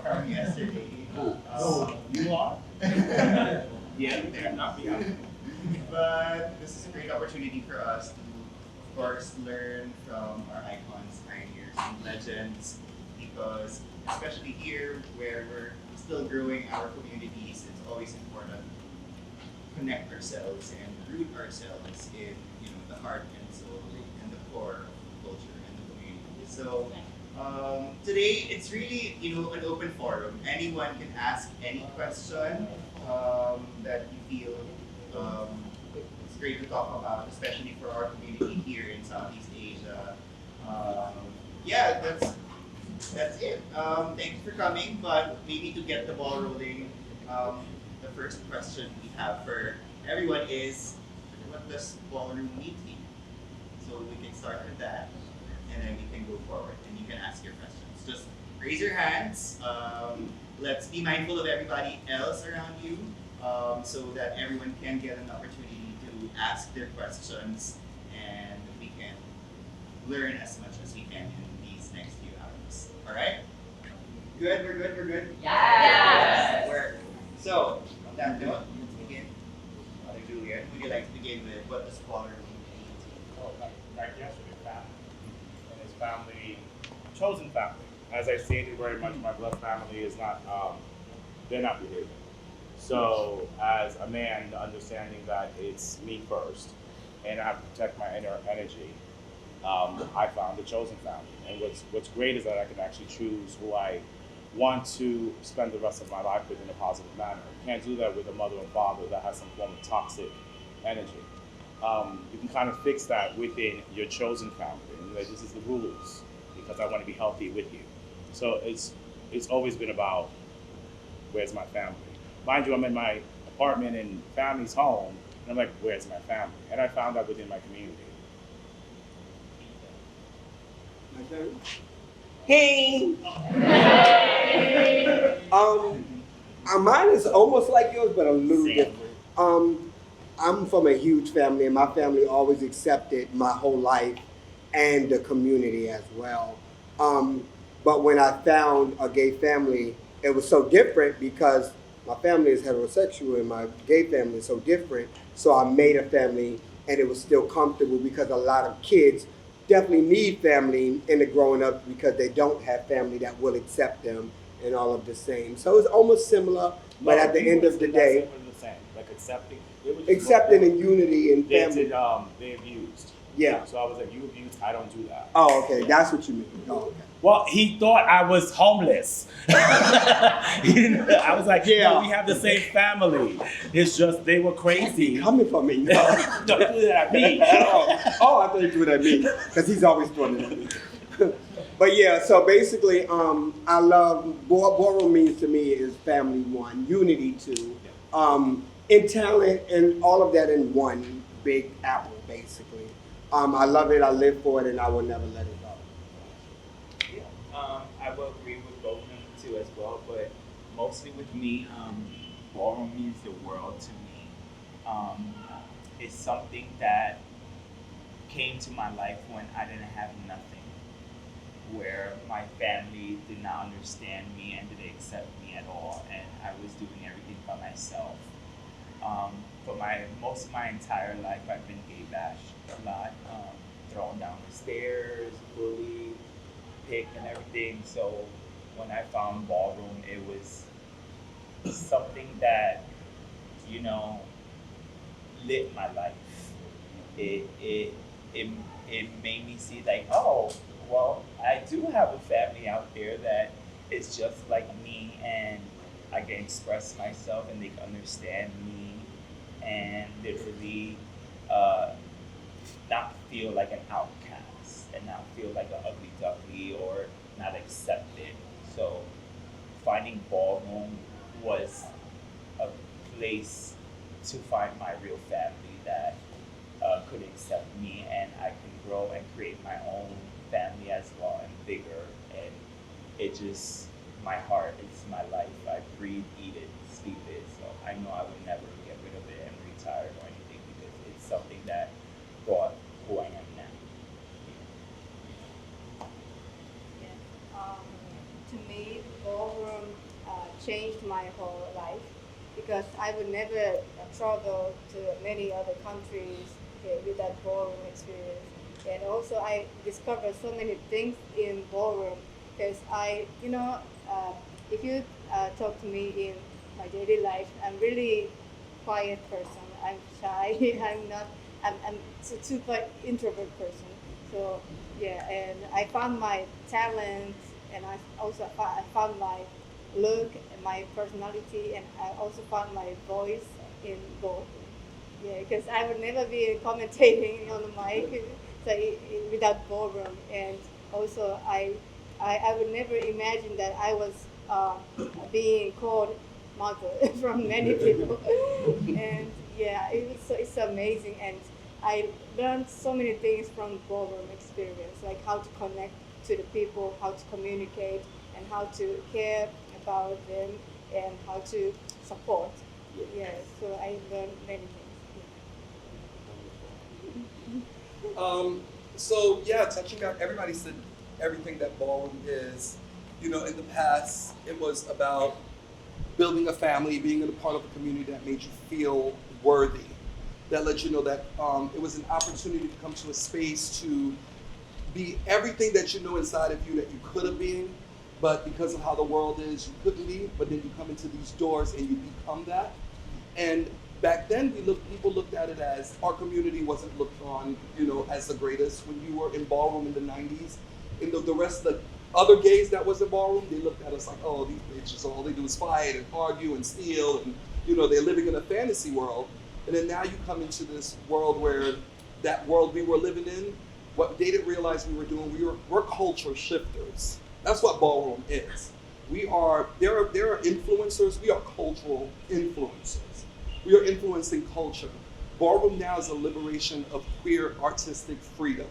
from yesterday. You are? Yeah, they're not me. But this is a great opportunity for us to, of course, learn from our icons, pioneers, and legends, because especially here where we're still growing our communities, it's always important to connect ourselves and root ourselves in the heart and soul and the core of culture and the community. So today it's really an open forum. Anyone can ask any question that you feel it's great to talk about, especially for our community here in Southeast Asia. Um, yeah, that's it. Thank you for coming, but maybe to get the ball rolling, um, the first question we have for everyone is, what does ballroom mean to you? So we can start with that, and then we can go forward, and you can ask your questions. Just raise your hands. Let's be mindful of everybody else around you, so that everyone can get an opportunity to ask their questions, and we can learn as much as we can in these next few hours. All right? Good. We're good. Yes. So on that note, let's begin. Mother Juliet, would you like to begin with what does ballroom mean to you? Oh, like yesterday, family. And his family, chosen family. As I stated very much, my blood family is not, they're not behaving. So as a man, understanding that it's me first, and I have to protect my inner energy, I found the chosen family. And what's great is that I can actually choose who I want to spend the rest of my life with in a positive manner. You can't do that with a mother and father that has some form of toxic energy. You can kind of fix that within your chosen family. And like, this is the rules because I want to be healthy with you. So it's always been about where's my family. Mind you, I'm in my apartment and family's home, and I'm like, where's my family? And I found that within my community. Hey. Mine is almost like yours, but a little different. I'm from a huge family, and my family always accepted my whole life and the community as well. But when I found a gay family, it was so different because my family is heterosexual and my gay family is so different. So I made a family, and it was still comfortable because a lot of kids definitely need family in the growing up because they don't have family that will accept them and all of the same. So it's almost similar, but at the end of the day, The same, like accepting. It was just accepting and unity and they family. did, they abused. Yeah. So I was like, you abused, I don't do that. Oh, okay. That's what you mean. Oh, okay. Well, he thought I was homeless. I was like, yeah, no, we have the same family. It's just they were crazy. Coming from me. Don't do that at me. Oh, I thought you threw it at me because he's always throwing it at me. But yeah, so basically, I love Boro means to me is family one, unity two, in talent and all of that in one big apple, basically. I love it, I live for it, and I will never let it go. I will agree with both of them too as well, but mostly with me, ballroom means the world to me. It's something that came to my life when I didn't have nothing, where my family did not understand me and didn't accept me at all, and I was doing everything by myself. For most of my entire life, I've been gay bashed a lot, thrown down the stairs, bullied, picked, and everything. So when I found ballroom, it was something that you know lit my life. It it made me see like, oh, well, I do have a family out there that is just like me, and I can express myself, and they can understand me, and literally uh, not feel like an outcast, and not feel like an ugly duckly or not accepted. So finding ballroom was a place to find my real family that could accept me, and I can grow and create my own family as well and bigger. And it just, my heart, it's my life. I breathe, eat it, sleep it. So I know I would never get rid of it and retire or anything because it's something that brought who I am now. Yeah. To me, ballroom changed my whole life because I would never travel to many other countries with that ballroom experience. And also, I discovered so many things in ballroom because if you talk to me in my daily life, I'm really quiet person. I'm shy. I'm not. I'm super introvert person. So yeah, and I found my talent, and I found my look and my personality, and I also found my voice in both. Yeah, because I would never be commentating on the mic without ballroom, and also I would never imagine that I was being called mother from many people, and yeah, it's amazing, and I learned so many things from ballroom experience, like how to connect to the people, how to communicate, and how to care about them, and how to support. Yeah, so I learned many things. So yeah, touching back, everybody said everything that ballroom is. You know, in the past, it was about building a family, being in a part of a community that made you feel worthy, that let you know that it was an opportunity to come to a space to be everything that you know inside of you that you could have been, but because of how the world is, you couldn't be. But then you come into these doors and you become that. And back then, people looked at it as our community wasn't looked on, as the greatest. When you were in ballroom in the '90s, and the rest of the other gays that was in ballroom, they looked at us like, oh, these bitches, all they do is fight and argue and steal, and they're living in a fantasy world. And then now you come into this world where that world we were living in, what they didn't realize we were doing, we're culture shifters. That's what ballroom is. There are influencers, we are cultural influencers. We are influencing culture. Ballroom now is a liberation of queer artistic freedom.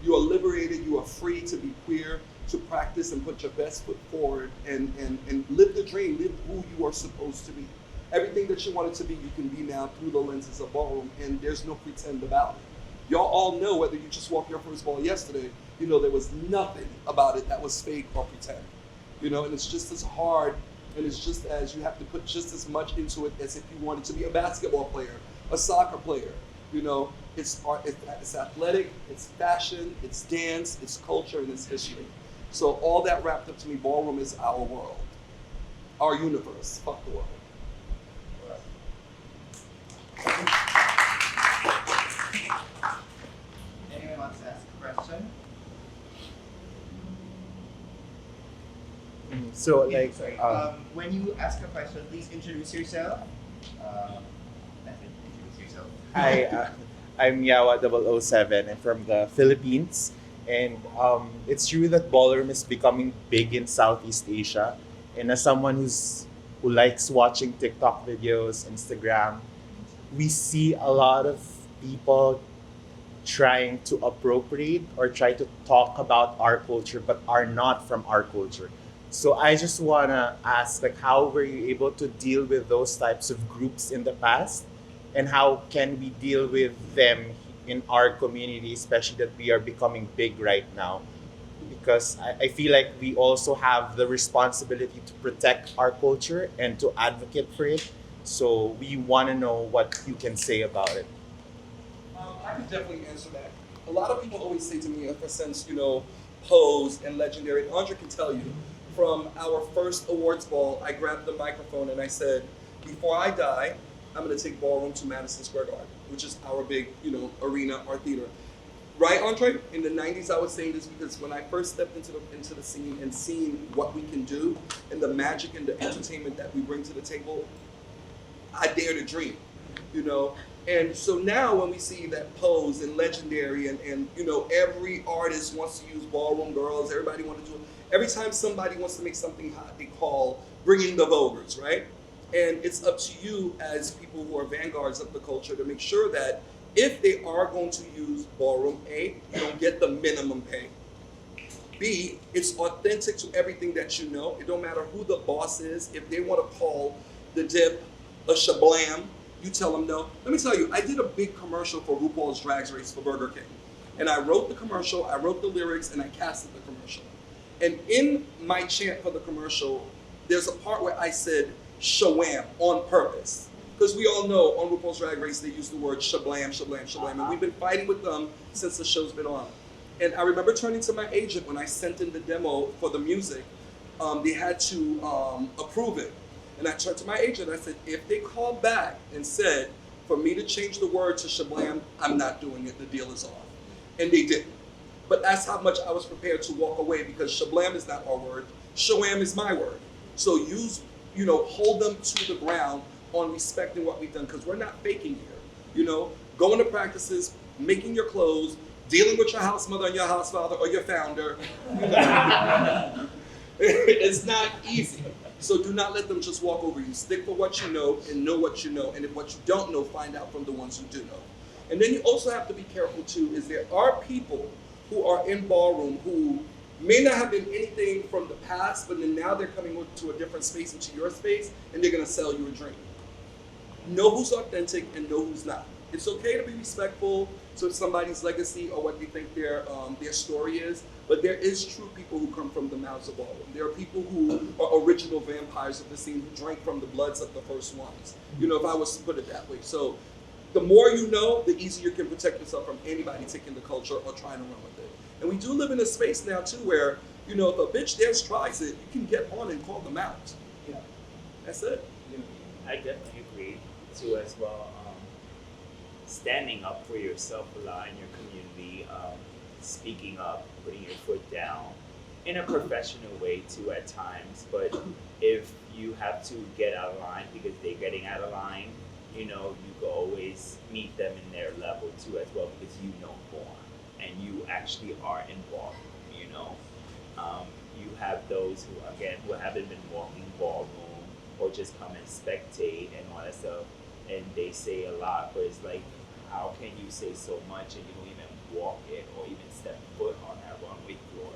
You are liberated, you are free to be queer, to practice and put your best foot forward and live the dream, live who you are supposed to be. Everything that you wanted to be, you can be now through the lenses of ballroom, and there's no pretend about it. Y'all all know, whether you just walked your first ball yesterday, there was nothing about it that was fake or pretend. And it's just as hard, and it's just as you have to put just as much into it as if you wanted to be a basketball player, a soccer player. It's art, it's athletic, it's fashion, it's dance, it's culture, and it's history. So all that wrapped up to me, ballroom is our world, our universe. Fuck the world. Anyone wants to ask a question? So Okay, like, sorry. When you ask a question, please introduce yourself. That's it. Introduce yourself. hi, I'm Yawa 007. I'm from the Philippines, and it's true that ballroom is becoming big in Southeast Asia. And as someone who likes watching TikTok videos, Instagram, we see a lot of people trying to appropriate or try to talk about our culture but are not from our culture. So I just wanna ask, like, how were you able to deal with those types of groups in the past, and how can we deal with them in our community, especially that we are becoming big right now? Because I feel like we also have the responsibility to protect our culture and to advocate for it. So we want to know what you can say about it. I could definitely answer that. A lot of people always say to me, ever since, Pose and Legendary, and Andre can tell you, from our first awards ball, I grabbed the microphone and I said, before I die, I'm going to take ballroom to Madison Square Garden, which is our big, arena, our theater. Right, Andre? In the '90s, I was saying this because when I first stepped into the scene and seen what we can do and the magic and the entertainment that we bring to the table, I dare to dream, And so now when we see that Pose and Legendary and every artist wants to use ballroom girls, everybody wants to do it. Every time somebody wants to make something hot, they call bringing the Vogers, right? And it's up to you as people who are vanguards of the culture to make sure that if they are going to use ballroom, A, you don't get the minimum pay. B, it's authentic to everything that you know. It don't matter who the boss is. If they want to call the dip a shablam, you tell them no. Let me tell you, I did a big commercial for RuPaul's Drag Race for Burger King. And I wrote the commercial, I wrote the lyrics, and I casted the commercial. And in my chant for the commercial, there's a part where I said shawam on purpose. Because we all know on RuPaul's Drag Race, they use the word shablam, shablam, shablam. And we've been fighting with them since the show's been on. And I remember turning to my agent when I sent in the demo for the music. They had to approve it. And I turned to my agent and I said, if they call back and said, for me to change the word to shablam, I'm not doing it. The deal is off. And they didn't. But that's how much I was prepared to walk away, because shablam is not our word. Shawam is my word. So hold them to the ground on respecting what we've done, because we're not faking here. Going to practices, making your clothes, dealing with your house mother and your house father or your founder. It's not easy. So do not let them just walk over you. Stick for what you know and know what you know. And if what you don't know, find out from the ones who do know. And then you also have to be careful too, is there are people who are in ballroom who may not have been anything from the past, but then now they're coming to a different space, into your space, and they're gonna sell you a dream. Know who's authentic and know who's not. It's okay to be respectful to somebody's legacy or what they think their story is, but there is true people who come from the mouths of ballroom. There are people who are original vampires of the scene who drank from the bloods of the first ones. If I was to put it that way. So the more you know, the easier you can protect yourself from anybody taking the culture or trying to run with it. And we do live in a space now too where, if a bitch dance tries it, you can get on and call them out. Yeah. That's it. I definitely agree too as well. Standing up for yourself a lot in your community, speaking up, putting your foot down in a professional way too at times. But if you have to get out of line because they're getting out of line, you can always meet them in their level too as well, because you know more and you actually are involved. You have those who haven't been walking ballroom or just come and spectate and all that stuff, and they say a lot, but it's like, how can you say so much and you don't even walk it or even step foot on that runway floor?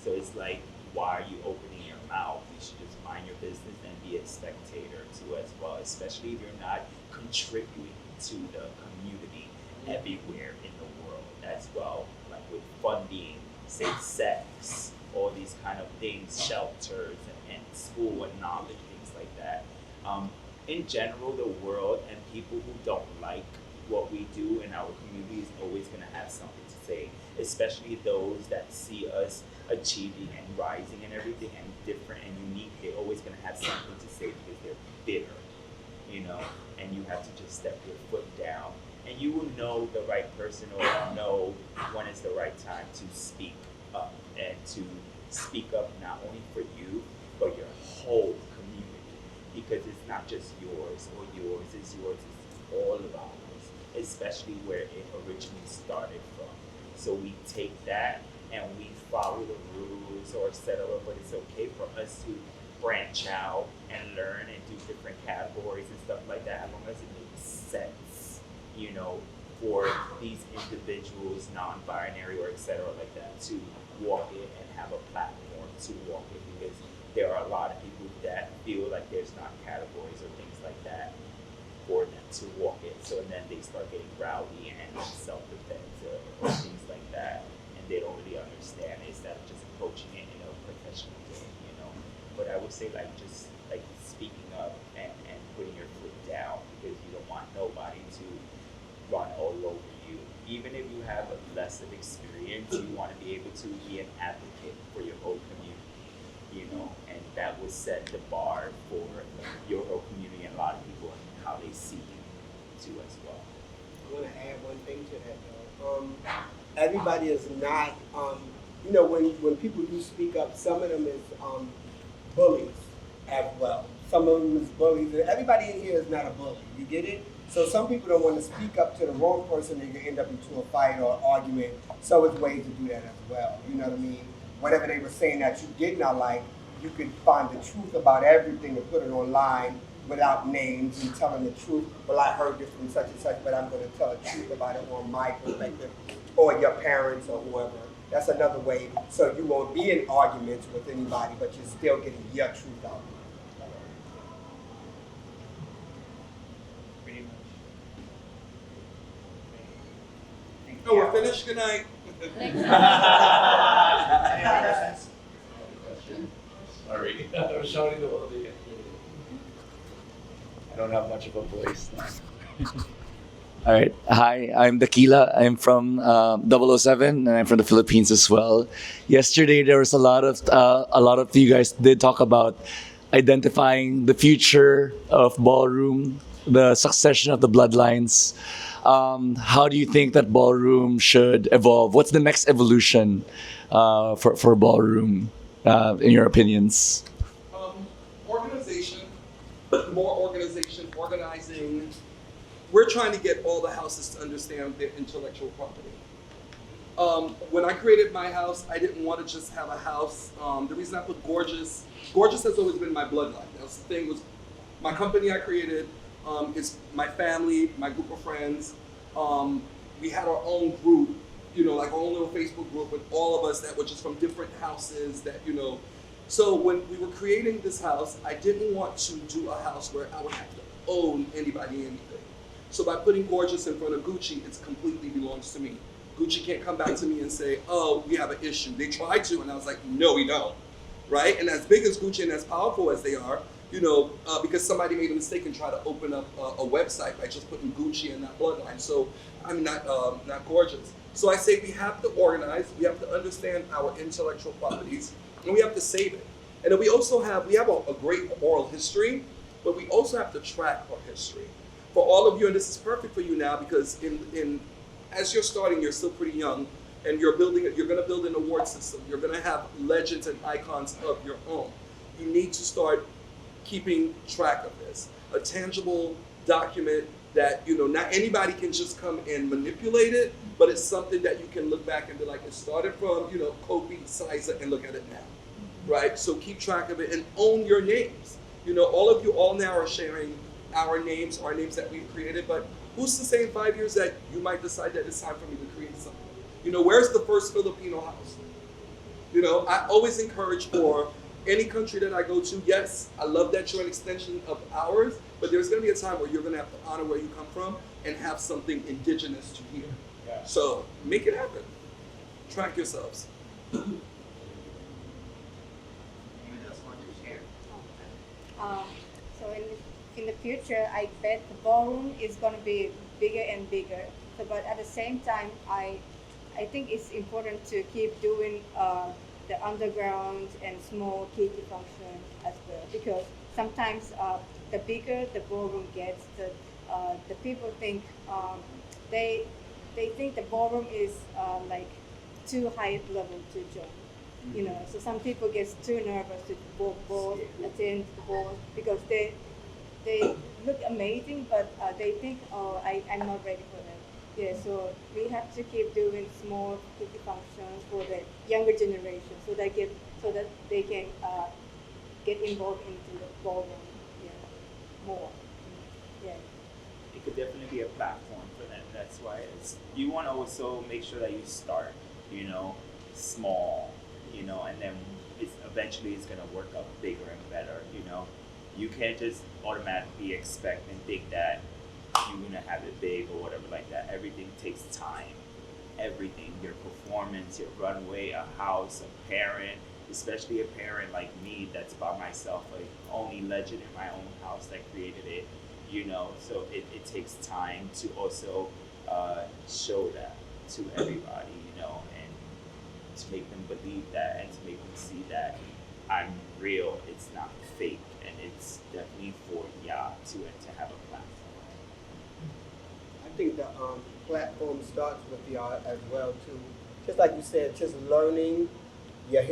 So it's like, why are you opening your mouth? You should just mind your business and be a spectator too as well, especially if you're not contributing to the community everywhere in the world as well, like with funding, safe sex, all these kind of things, shelters and school and knowledge, things like that. In general, the world and people who don't like what we do in our community is always going to have something to say, especially those that see us achieving and rising and everything and different and unique. They're always going to have something to say because they're bitter, and you have to just step your foot down, and you will know the right person or know when it's the right time to speak up, and to speak up not only for you, but your whole community, because it's not just yours or yours, it's yours, it's all of ours, especially where it originally started from. So we take that and we follow the rules or set up, but it's okay for us to branch out and learn and do different categories and stuff like that, as long as it makes sense, for these individuals, non-binary or etc. like that, to walk it and have a platform to walk it, because there are a lot of people that feel like there's not categories or things like that for them to walk it. So then they start getting rowdy and self-defense or things like that, and they don't really understand it instead of just approaching it in a professional way, But I would say just speaking up and putting your foot down, because you don't want nobody to run all over you. Even if you have less of experience, you want to be able to be an advocate for your whole community, and that would set the bar for your whole community and a lot of people and how they see you too as well. I want to add one thing to that though. Everybody is not, when people do speak up, some of them is bullies as well. Some of them is bullies. Everybody in here is not a bully. You get it? So some people don't want to speak up to the wrong person, and you end up into a fight or argument. So it's ways to do that as well. You know what I mean? Whatever they were saying that you did not like, you could find the truth about everything and put it online without names and telling the truth. Well, I heard this from such and such, but I'm going to tell the truth about it on my perspective, or your parents or whoever. That's another way. So you won't be in arguments with anybody, but you're still getting your truth out. Pretty much. Oh, we're finished? Good night. Any other questions? Sorry. I'm shouting the world again. I don't have much of a voice now. All right. Hi, I'm Dakila. I'm from 007, and I'm from the Philippines as well. Yesterday, there was a lot of you guys did talk about identifying the future of ballroom, the succession of the bloodlines. How do you think that ballroom should evolve? What's the next evolution for ballroom, in your opinions? Organization, more organization, organizing. We're trying to get all the houses to understand their intellectual property. When I created my house, I didn't want to just have a house. The reason I put gorgeous has always been my bloodline. That's the thing was my company I created. It's my family, my group of friends. We had our own group, like our own little Facebook group with all of us that were just from different houses that. So when we were creating this house, I didn't want to do a house where I would have to own anybody anything. So by putting Gorgeous in front of Gucci, it completely belongs to me. Gucci can't come back to me and say, oh, we have an issue. They tried to, and I was like, no, we don't, right? And as big as Gucci and as powerful as they are, because somebody made a mistake and tried to open up a website by just putting Gucci in that bloodline. So I'm not Gorgeous. So I say we have to organize, we have to understand our intellectual properties, and we have to save it. And then we have a great oral history, but we also have to track our history. For all of you, and this is perfect for you now because as you're starting, you're still pretty young, and you're going to build an award system. You're going to have legends and icons of your own. You need to start keeping track of this. A tangible document that, not anybody can just come and manipulate it, but it's something that you can look back and be like, it started from, Kobe, Siza, and look at it now, right? So keep track of it and own your names. All of you all now are sharing our names that we've created, but who's to say in 5 years that you might decide that it's time for me to create something? Where's the first Filipino house? I always encourage for any country that I go to, yes, I love that you're an extension of ours, but there's going to be a time where you're going to have to honor where you come from and have something indigenous to here. Yeah. So make it happen. Track yourselves. Anyone else want to share? So in the future, I bet the ballroom is going to be bigger and bigger. So, but at the same time, I think it's important to keep doing the underground and small kitty function as well, because sometimes the bigger the ballroom gets, the people think they think the ballroom is like too high level to join. So some people get too nervous to attend the ball because they look amazing, but they think, oh, I'm not ready for that. Yeah, so we have to keep doing small kitty functions for the younger generation, so that they can get involved into the ballroom, more. Yeah. It could definitely be a platform for them. That's why you want to also make sure that you start, small, and then eventually it's gonna work out bigger and better. You can't just automatically expect and think that you're gonna have it big or whatever like that. Everything takes time. Everything, your performance, your runway, a house, a parent, especially a parent like me that's by myself, like only legend in my own house that created it, so it takes time to also show that to everybody, and to make them believe that and to make them see that I'm real, it's not fake, and it's definitely for y'all to have a platform. I think the platform starts with y'all as well too. Just like you said, just learning your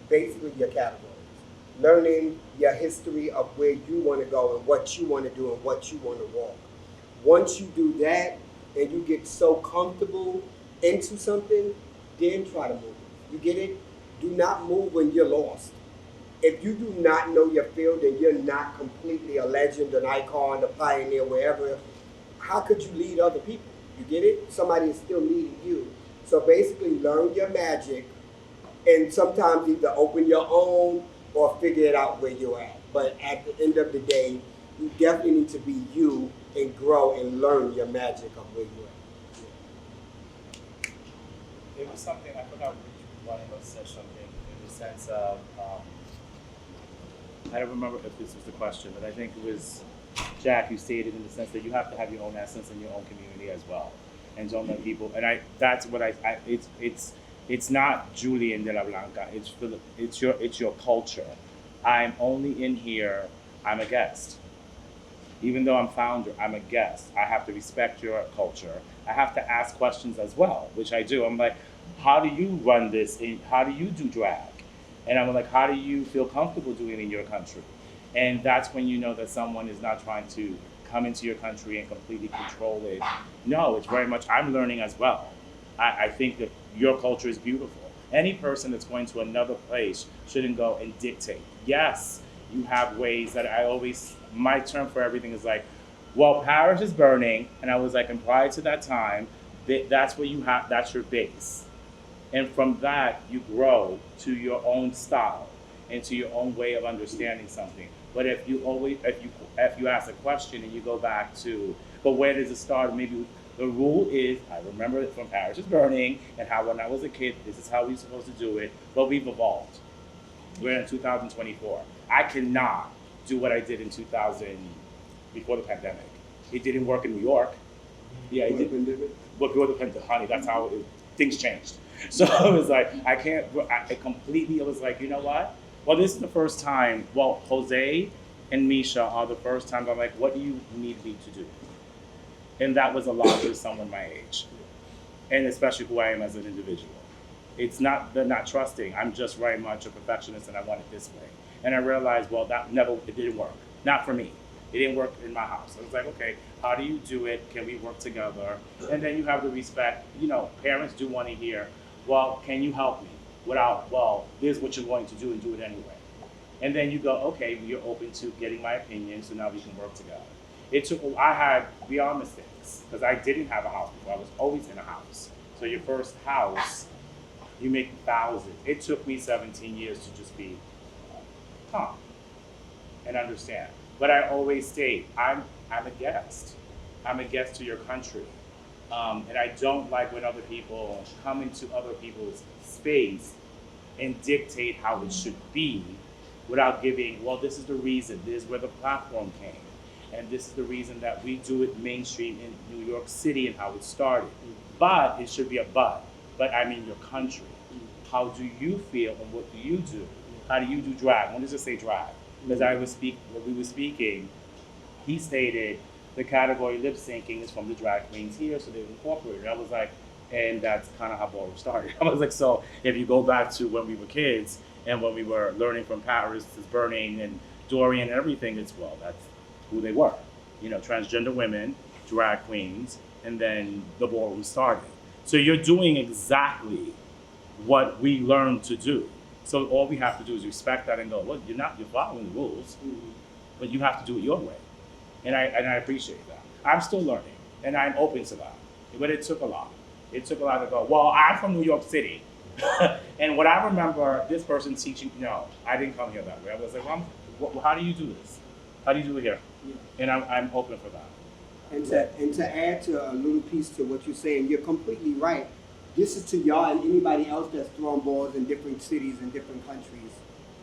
basically your categories, learning your history of where you want to go and what you want to do and what you want to walk. Once you do that and you get so comfortable into something, then try to move. You get it? Do not move when you're lost. If you do not know your field and you're not completely a legend, an icon, a pioneer, wherever, how could you lead other people? You get it? Somebody is still leading you. So basically learn your magic and sometimes either open your own or figure it out where you're at. But at the end of the day, you definitely need to be you and grow and learn your magic of where you're at. It was something, I forgot which one of us said something in the sense of I don't remember if this was the question, but I think it was Jack who stated in the sense that you have to have your own essence in your own community as well, and don't let people. And that's what it's not Julian de la Blanca. It's your culture. I'm only in here. I'm a guest. Even though I'm founder, I'm a guest. I have to respect your culture. I have to ask questions as well, which I do. I'm like, how do you run this? How do you do drag? And I'm like, how do you feel comfortable doing it in your country? And that's when you know that someone is not trying to come into your country and completely control it. No, it's very much, I'm learning as well. I think that your culture is beautiful. Any person that's going to another place shouldn't go and dictate. Yes, you have ways that my term for everything is like, well, Paris is burning. And I was like, and prior to that time, that's where that's your base. And from that, you grow to your own style and to your own way of understanding something. But if you ask a question and you go back to, but where does it start? Maybe the rule is, I remember it from Paris is Burning and how when I was a kid, this is how we were supposed to do it. But we've evolved. We're in 2024. I cannot do what I did in 2000 before the pandemic. It didn't work in New York. Yeah, it did. But before the pandemic, honey, that's how things changed. So it was like, it was like, you know what? Well, this is the first time, Jose and Misha are the first time I'm like, what do you need me to do? And that was a lot for someone my age. And especially who I am as an individual. They're not trusting. I'm just very much a perfectionist and I want it this way. And I realized, it didn't work. Not for me. It didn't work in my house. I was like, okay, how do you do it? Can we work together? And then you have the respect. Parents do want to hear, well, can you help me? Without, this is what you're going to do and do it anyway. And then you go, okay, you're open to getting my opinion, so now we can work together. I had beyond mistakes, because I didn't have a house before. I was always in a house. So your first house, you make thousands. It took me 17 years to just be calm and understand. But I always state, I'm a guest. I'm a guest to your country. And I don't like when other people come into other people's space and dictate how it should be without giving, this is the reason, this is where the platform came. And this is the reason that we do it mainstream in New York City and how it started. But it should be a but I mean your country. How do you feel and what do you do? How do you do drag? When does it say drag? Because when we were speaking, he stated the category lip syncing is from the drag queens here, so they incorporated it. I was like, and that's kind of how ballroom started. I was like, so if you go back to when we were kids and when we were learning from Paris is Burning and Dorian and everything, that's who they were. Transgender women, drag queens, and then the ballroom started. So you're doing exactly what we learned to do. So all we have to do is respect that and go, you're following the rules, but you have to do it your way. And I appreciate that. I'm still learning, and I'm open to that. But it took a lot. It took a lot to go, I'm from New York City. And what I remember this person teaching, no, I didn't come here that way. I was like, how do you do this? How do you do it here? Yeah. And I'm open for that. And to add to a little piece to what you're saying, you're completely right. This is to y'all and anybody else that's throwing balls in different cities and different countries.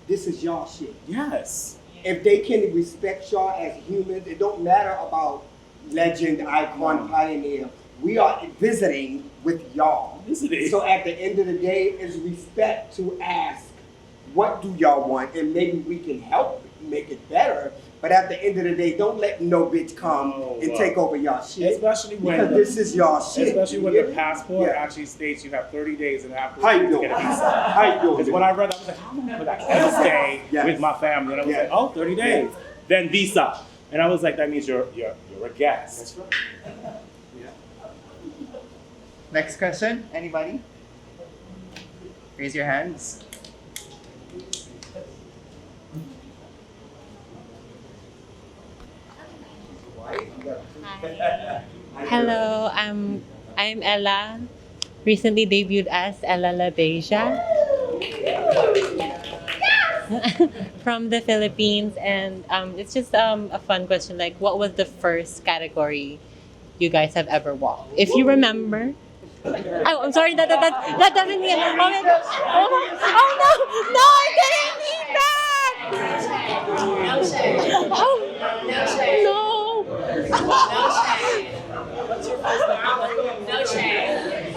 This is y'all shit. Yes. If they can respect y'all as humans, it don't matter about legend, icon, pioneer. We are visiting with y'all. So at the end of the day, it's respect to ask, what do y'all want? And maybe we can help make it better. But at the end of the day, don't let no bitch come and take over y'all shit. Especially when because this is y'all shit. Especially when the passport actually states you have 30 days and afterwards you get a visa. How you doing? Because when I read that, I was like, how long could I ever stay with my family? And I was like, 30 days. Then visa. And I was like, that means you're a guest. That's right. Next question, anybody? Raise your hands. Hello, I'm Ella. Recently debuted as Ella La Beja from the Philippines, and it's just a fun question. Like, what was the first category you guys have ever walked? If you remember. Oh, I'm sorry. That doesn't mean. Oh no! No, I didn't mean that. shade. Oh, No shade. no. No shade. No shade.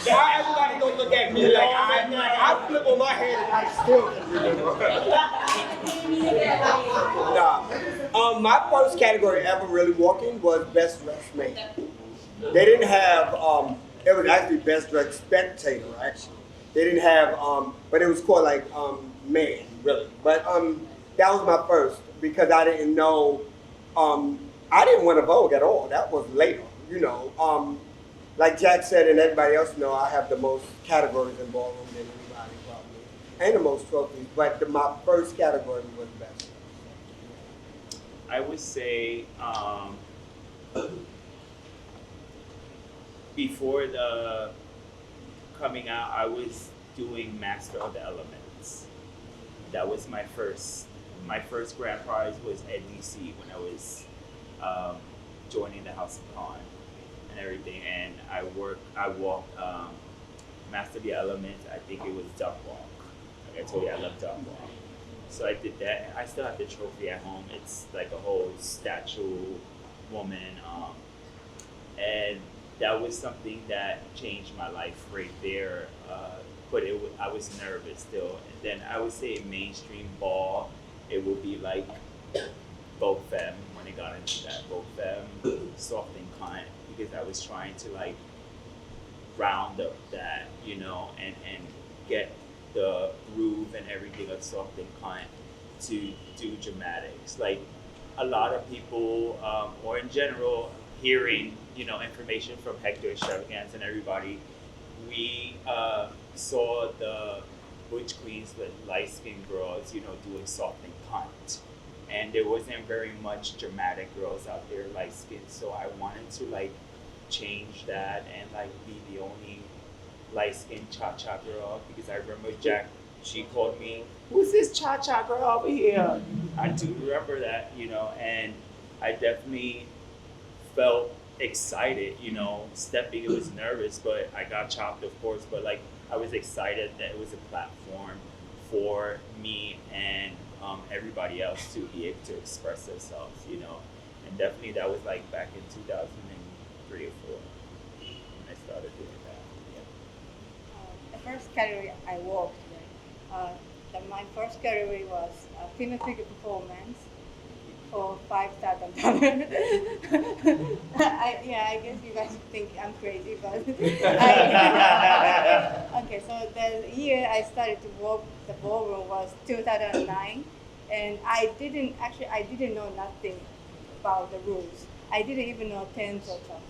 Now everybody gonna look at me like I flip on my head and I still can remember. Nah. My first category ever really walking was best dressed man. They didn't have it was actually best dressed spectator actually. They didn't have but it was called like man really. But that was my first because I didn't know I didn't want to Vogue at all. That was later, you know. Like Jack said, and everybody else know, I have the most categories in ballroom than anybody probably, and the most trophies. But my first category was best. I would say before the coming out, I was doing Master of the Elements. That was my first. My first grand prize was at DC when I was joining the House of Con and everything. And I walked Master of the Elements. I think it was Duck Walk. Like I told you, I love Duck Walk. So I did that. And I still have the trophy at home. It's like a whole statue woman. And that was something that changed my life right there. But I was nervous still. And then I would say mainstream ball, it would be like Vogue Femme when it got into that. Vogue Femme, Soft and Cunt, because I was trying to like round up that, you know, and get the groove and everything of Soft and Cunt to do dramatics. Like a lot of people, or in general, hearing, you know, information from Hector Extravagance and everybody, we saw the Butch Queens with light-skinned girls, you know, doing Soft and Cunt. And there wasn't very much dramatic girls out there light-skinned, so I wanted to like change that and like be the only light-skinned cha-cha girl, because I remember Jack, she called me, "Who's this cha-cha girl over here?" I do remember that, you know, and I definitely felt excited, you know, stepping. It was nervous, but I got chopped, of course, but like I was excited that it was a platform for me and everybody else to be able to express themselves, you know. And definitely that was like back in 2003 or 4 when I started doing that. Yeah. The first category I walked, right? My first category was female figure performance for $5,000. I guess you guys think I'm crazy, but okay. So the year I started to walk the ballroom was 2009, and I didn't know nothing about the rules. I didn't even know tens or tops,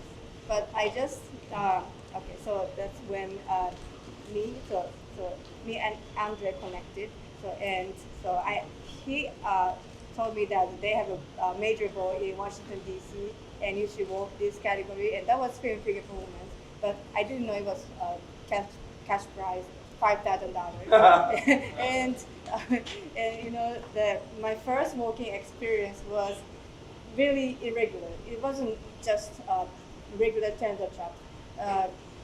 but I just okay. So that's when me and Andre connected. He told me that they have a major ball in Washington D.C. and you should walk this category, and that was film figure performance. But I didn't know it was cash prize $5,000. and you know my first walking experience was really irregular. It wasn't just regular tens or chops.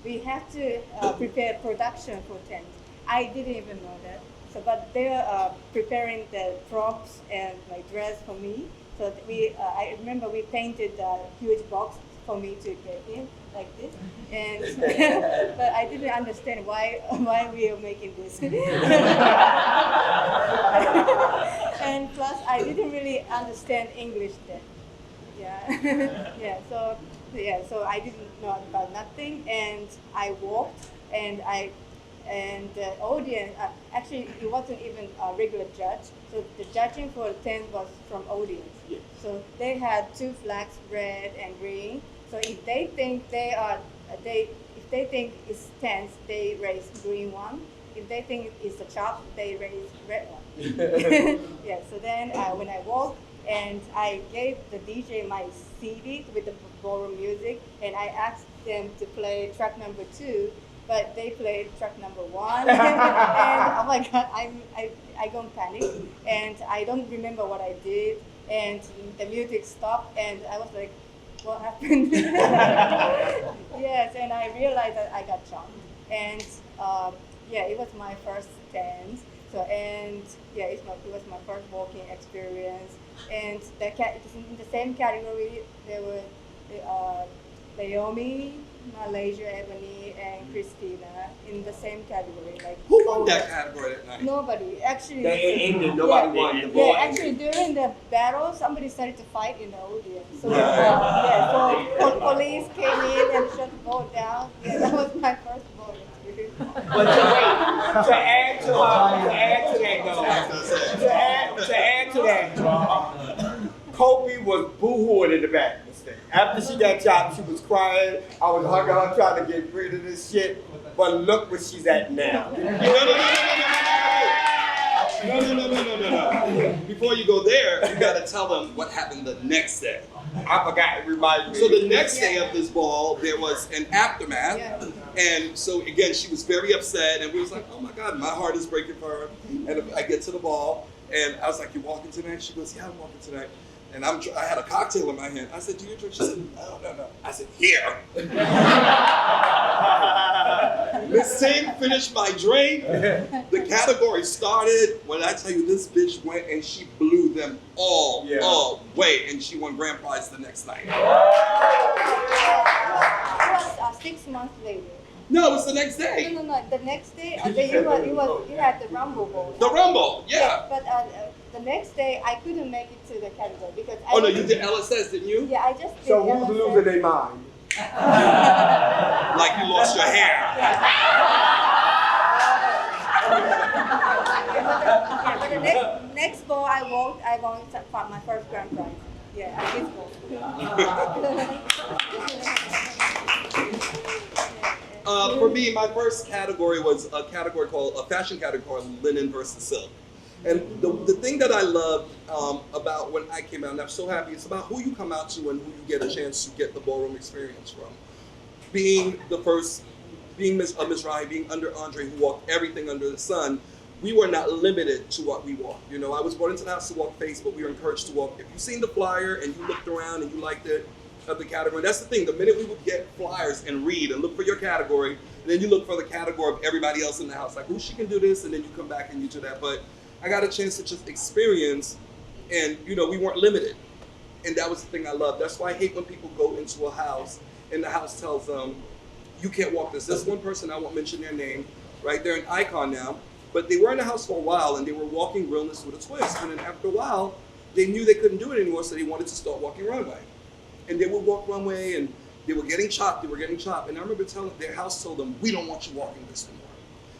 We had to prepare production for tens. I didn't even know that. So, but they were preparing the props and like dress for me. So I remember we painted a huge box for me to get in like this, and but I didn't understand why we were making this. And plus, I didn't really understand English then. Yeah, So I didn't know about nothing, and I walked, and the audience, actually it wasn't even a regular judge, so the judging for the 10 was from audience. Yeah. So they had two flags, red and green. So if they think if they think it's 10s, they raise green one. If they think it's a chop, they raise red one. Yeah. So then when I walked, and I gave the DJ my CD with the ballroom music, and I asked them to play track number 2. But they played track number 1, and oh my God, I got panic, and I don't remember what I did, and the music stopped, and I was like, what happened? Yes, and I realized that I got jumped, and it was my first dance. So and yeah, it was my first walking experience. And in the same category, there were Naomi, Malaysia, Ebony, and Christina in the same category. Like Who won that category that night? Nobody actually. Nobody won the ball. Yeah, actually during the battle, somebody started to fight in the audience. So Right. so police came in and shut the ball down. Yeah, that was my first ball experience. But to add to that, Kobe was boo-hooing in the back. After she got chopped, she was crying. I was hugging her, trying to get rid of this shit. But look where she's at now. No. Before you go there, you gotta tell them what happened the next day. I forgot, remind me. So the next day of this ball, there was an aftermath. Yeah. And so again, she was very upset and we was like, oh my God, my heart is breaking for her. And I get to the ball and I was like, you walking tonight? She goes, yeah, I'm walking tonight. And I had a cocktail in my hand. I said, do you drink? She said, no. I said, here. Miss Singh finished my drink. The category started. When I tell you, this bitch went and she blew them all away. And she won grand prize the next night. It was 6 months later. No, it was the next day. No. The next day, you had the Rumble Bowl. The Rumble, yeah. But the next day, I couldn't make it to the category because I. Oh no, you did LSS, didn't you? Yeah, I just did. So who's LSS. losing their mind? Like you lost your hair. But the next ball I won my first grand prize. Yeah, at this ball. For me, my first category was a category called a fashion category called linen versus silk. And the thing that I loved about when I came out, and I'm so happy, it's about who you come out to and who you get a chance to get the ballroom experience from. Being the first, being Miss Rahi, being under Andre, who walked everything under the sun, we were not limited to what we walked. You know, I was brought into the house to walk face, but we were encouraged to walk. If you've seen the flyer and you looked around and you liked it, of the category, that's the thing. The minute we would get flyers and read and look for your category, and then you look for the category of everybody else in the house, like, oh, she can do this, and then you come back and you do that. But I got a chance to just experience, and you know, we weren't limited. And that was the thing I loved. That's why I hate when people go into a house and the house tells them, you can't walk this. There's one person, I won't mention their name, right? They're an icon now, but they were in the house for a while and they were walking realness with a twist. And then after a while, they knew they couldn't do it anymore, so they wanted to start walking runway. And they would walk runway and they were getting chopped, And I remember telling their house told them, we don't want you walking this anymore.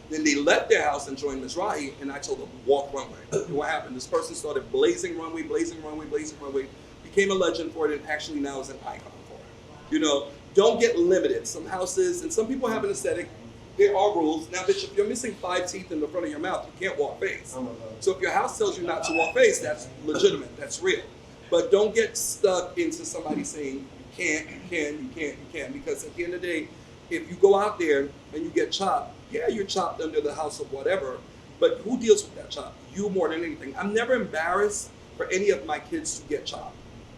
Then they left their house and joined Ms. Rahi, and I told them, walk runway. And what happened? This person started blazing runway, became a legend for it, and actually now is an icon for it. You know, don't get limited. Some houses, and some people have an aesthetic, there are rules. Now, bitch, if you're missing 5 teeth in the front of your mouth, you can't walk face. So if your house tells you not to walk face, that's legitimate, that's real. But don't get stuck into somebody saying, you can't, because at the end of the day, if you go out there and you get chopped, yeah, you're chopped under the house of whatever, but who deals with that chop? You more than anything. I'm never embarrassed for any of my kids to get chopped.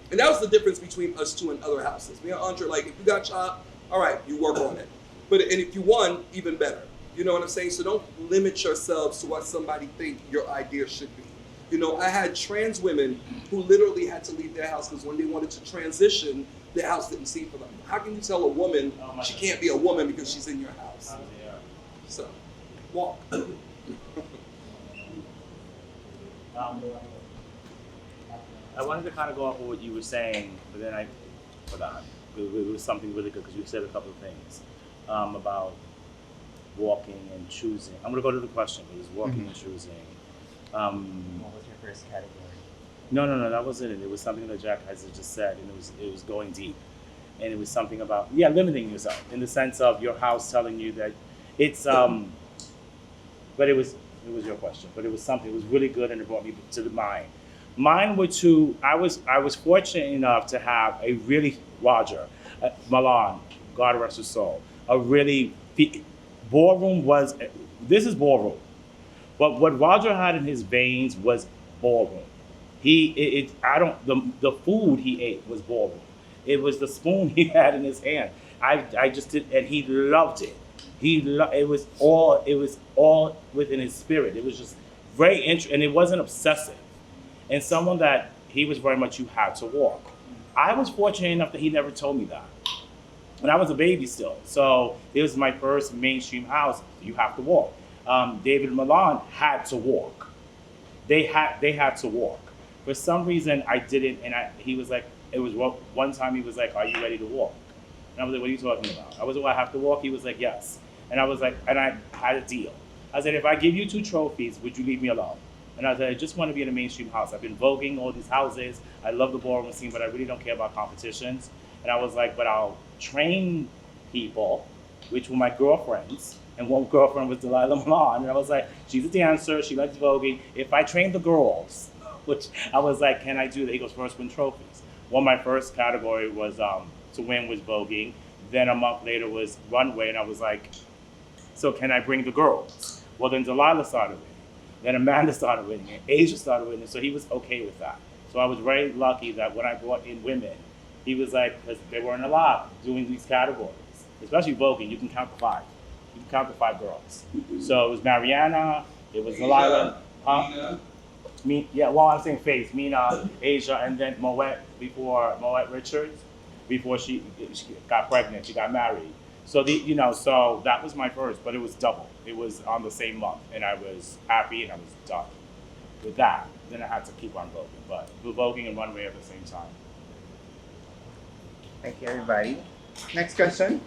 And that was the difference between us two and other houses. Me and Andre, like, if you got chopped, all right, you work on it. And if you won, even better. You know what I'm saying? So don't limit yourselves to what somebody think your idea should be. You know, I had trans women who literally had to leave their house because when they wanted to transition, their house didn't see for them. How can you tell a woman she can't be a woman because she's in your house? So, walk. I wanted to kind of go off of what you were saying, but then I forgot. It was something really good because you said a couple of things about walking and choosing. I'm going to go to the question, but it's walking and choosing. What was your first category? No, that wasn't it. It was something that Jack has just said, and it was going deep. And it was something about, limiting yourself in the sense of your house telling you that it's, but it was your question, but it was something, it was really good and it brought me to the mind. Mine were two, I was fortunate enough to have a really, Roger, Milan, God rest his soul, a really, ballroom was, this is ballroom. But what Roger had in his veins was ballroom. The food he ate was ballroom. It was the spoon he had in his hand. I just did, and he loved it. It was all within his spirit. It was just and it wasn't obsessive. And someone that he was very much, you had to walk. I was fortunate enough that he never told me that. And I was a baby still. So it was my first mainstream house. You have to walk. David and Milan had to walk. They had to walk. For some reason, I didn't, and he was like, one time he was like, "Are you ready to walk?" And I was like, "What are you talking about?" I was like, "Well, I have to walk." He was like, "Yes." And I was like, and I had a deal. I said, "If I give you 2 trophies, would you leave me alone?" And I said, "I just want to be in a mainstream house. I've been voguing all these houses. I love the ballroom scene, but I really don't care about competitions." And I was like, "But I'll train people," which were my girlfriends. And one girlfriend was Delilah Milan. And I was like, she's a dancer. She likes voguing. If I train the girls, which I was like, can I do that? He goes, first win trophies. Well, my first category was to win was voguing. Then a month later was runway. And I was like, so can I bring the girls? Well, then Delilah started winning. Then Amanda started winning. And Asia started winning. So he was okay with that. So I was very lucky that when I brought in women, he was like, because they weren't allowed doing these categories, especially voguing, you can count to 5. You can count to 5 girls. So it was Mariana, it was Delilah, well, I'm saying Faith, Mina, Asia, and then Moet Richards, before she got pregnant, she got married. So so that was my first, but it was double. It was on the same month, and I was happy and I was done with that. Then I had to keep on voguing, but voguing and runway at the same time. Thank you, everybody. Next question.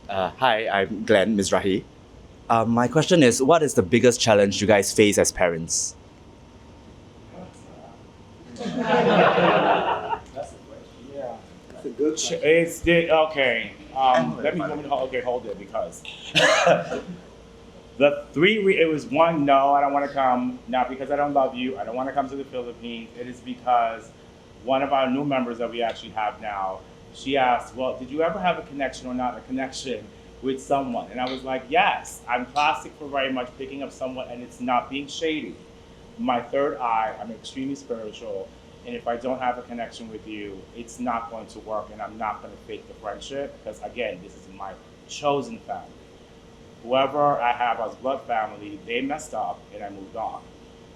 Hi, I'm Glenn Mizrahi. My question is, what is the biggest challenge you guys face as parents? That's a good question. Okay. Hold it, because the 3 it was 1, no, I don't want to come. Not because I don't love you. I don't want to come to the Philippines. It is because one of our new members that we actually have now, she asked, well, did you ever have a connection or not a connection with someone? And I was like, yes, I'm classic for very much picking up someone, and it's not being shady. My third eye, I'm extremely spiritual, and if I don't have a connection with you, it's not going to work, and I'm not going to fake the friendship, because again, this is my chosen family. Whoever I have as blood family, they messed up, and I moved on.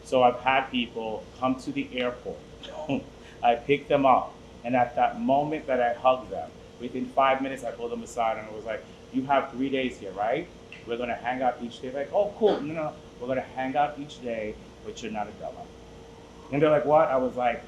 So I've had people come to the airport. I picked them up. And at that moment that I hugged them, within 5 minutes, I pulled them aside and I was like, you have 3 days here, right? We're gonna hang out each day. Like, oh, cool. No. We're gonna hang out each day, but you're not a Della. And they're like, what? I was like,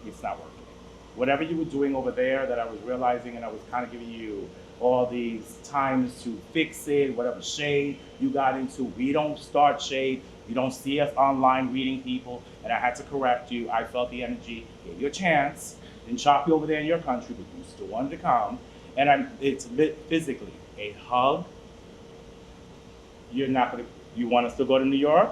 it's not working. Whatever you were doing over there that I was realizing, and I was kind of giving you all these times to fix it, whatever shade you got into, we don't start shade. You don't see us online reading people, and I had to correct you. I felt the energy, gave you a chance. Didn't chop you over there in your country, but you still wanted to come. And it's physically a hug. You're not gonna. You want us to go to New York?